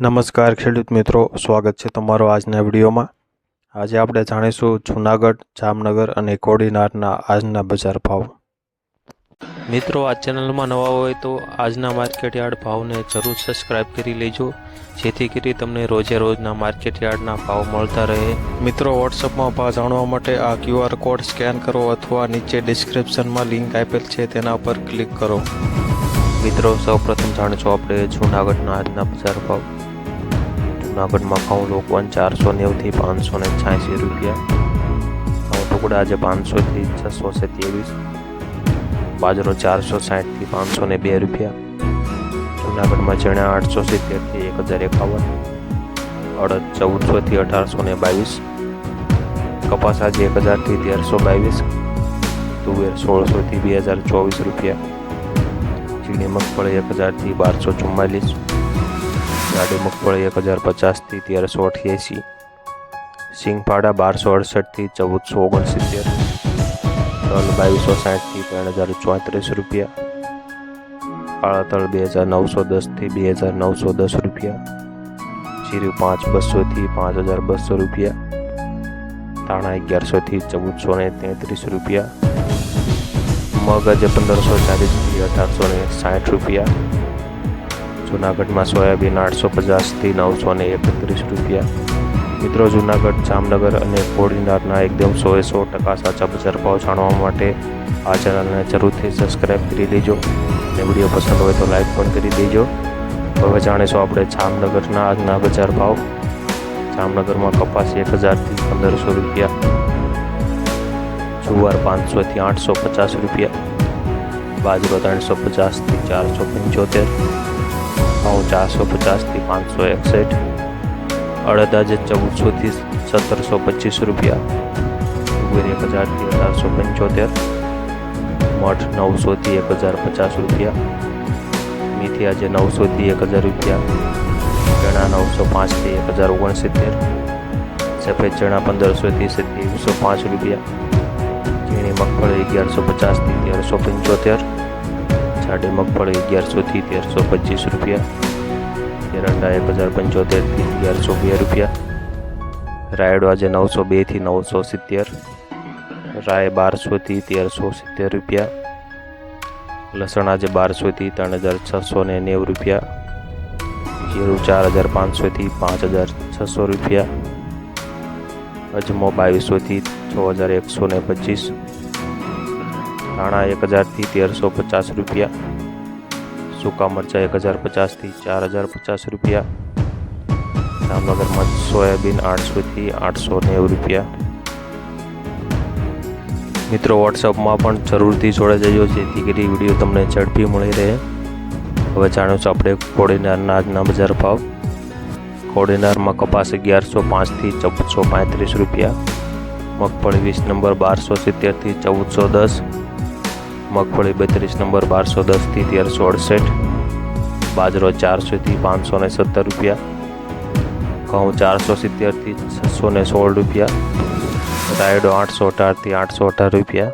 નમસ્કાર ખેડૂત મિત્રો, સ્વાગત છે તમારો આજના વિડીયોમાં। આજે આપણે જાણીશું જૂનાગઢ, જામનગર અને કોડીનારના આજના બજાર ભાવ। મિત્રો, આ ચેનલમાં નવા હોય તો આજના માર્કેટ યાર્ડ ભાવને જરૂર સબસ્ક્રાઇબ કરી લેજો, જેથી કરી તમને રોજે રોજના માર્કેટ યાર્ડના ભાવ મળતા રહે। મિત્રો, વોટ્સઅપમાં ભાવ જાણવા માટે આ QR કોડ સ્કેન કરો અથવા નીચે ડિસ્ક્રિપ્શનમાં લિંક આપેલ છે તેના પર ક્લિક કરો। મિત્રો, સૌપ્રથમ જાણીશું આપણે જૂનાગઢના આજના બજાર ભાવ। જૂનાગઢમાં ઘઉં લોકવન 490 થી 586 રૂપિયા, ઘઉં ટુકડા આજે 500 થી 627, બાજરો 460 થી 502 રૂપિયા, જૂનાગઢમાં ચણા 870 થી 1051, અડદ 1400 થી 1822, કપાસ આજે 1000 થી 1322, તુવેર 1600 થી 2024 રૂપિયા, ઝીણી મગફળી 1000 થી 1244, જાડી મગફળી 1050 થી 1388, સિંગફાડા 1268 થી 1469, તલ 2260 થી 3034 રૂપિયા, કાળા તલ 2910 થી 2910 રૂપિયા, જીરું 5200 થી 5200 રૂપિયા, ધાણા 1100 થી 1433 રૂપિયા, મગ આજે 1540 થી 1860 રૂપિયા, જૂનાગઢમાં સોયાબીન 850 થી 931 રૂપિયા। મિત્રો, જૂનાગઢ, જામનગર અને કોડીનારના એકદમ 100% સાચા બજાર ભાવ જાણવા માટે આ ચેનલને જરૂરથી સબસ્ક્રાઇબ કરી લેજો અને વિડીયો પસંદ હોય તો લાઈક પણ કરી દેજો। હવે જાણીશું આપણે જામનગરના આજના બજાર ભાવ। જામનગરમાં કપાસ 1000 થી 1500 રૂપિયા, જુવાર 500 થી 850 રૂપિયા, બાજરો 350 થી 475, ઘઉં 450 થી 561, અડદ આજે 1400 થી 1725 રૂપિયા, તુવેર 1000 થી 1875, મઠ 900 થી 1050 રૂપિયા, મેથી આજે 900 થી 1000 રૂપિયા, ચણા 905 થી 1069, સફેદ ચણા 1500 થી 2705 રૂપિયા, ઝીણી મગફળી 1150 થી 1375, જાડી મગફળી 1100 થી 1325 રૂપિયા, એરંડા 1075 થી 1102 રૂપિયા, રાયડો આજે 902 થી 970, રાય 1200 થી 1370 રૂપિયા, લસણ આજે 1200 થી 3690 રૂપિયા, જીરું 4500 થી 5600 રૂપિયા, અજમો 2200 થી 6125, ધાણા 1000 થી 1350 રૂપિયા, સૂકા મરચાં 1050 થી 4050 રૂપિયા, જામનગરમાં સોયાબીન 800 થી 890 રૂપિયા। મિત્રો, વોટ્સઅપમાં પણ જરૂરથી જોડાઈ જજો, જેથી કરી વિડીયો તમને ઝડપી મળી રહે। હવે જાણીશું આપણે કોડીનારના આજના બજાર ભાવ। કોડીનારમાં કપાસ 1105 થી 1435 રૂપિયા, મગફળી 20 નંબર 1270 થી 1410, મગફળી 32 નંબર 1210 થી 1368, બાજરો 400 થી 517 રૂપિયા, ઘઉં 470 થી 616 રૂપિયા, રાયડો 818 થી 818 રૂપિયા,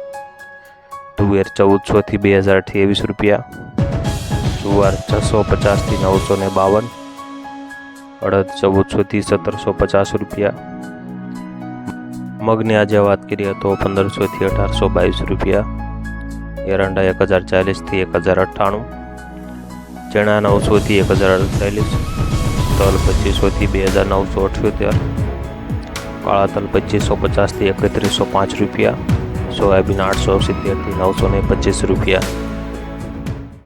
તુવેર 1400 થી 2023 રૂપિયા, જુવાર 650 થી 952, અડદ 1400 થી 1750 રૂપિયા, મગની આજે વાત કરીએ તો 1500 થી 1822 રૂપિયા, એરંડા 1040 થી 1098, ચણા 900 થી 1048, તલ 2500 થી 2978, કાળા તલ 2550 થી 3105 રૂપિયા, સોયાબીન 870 થી 925 રૂપિયા।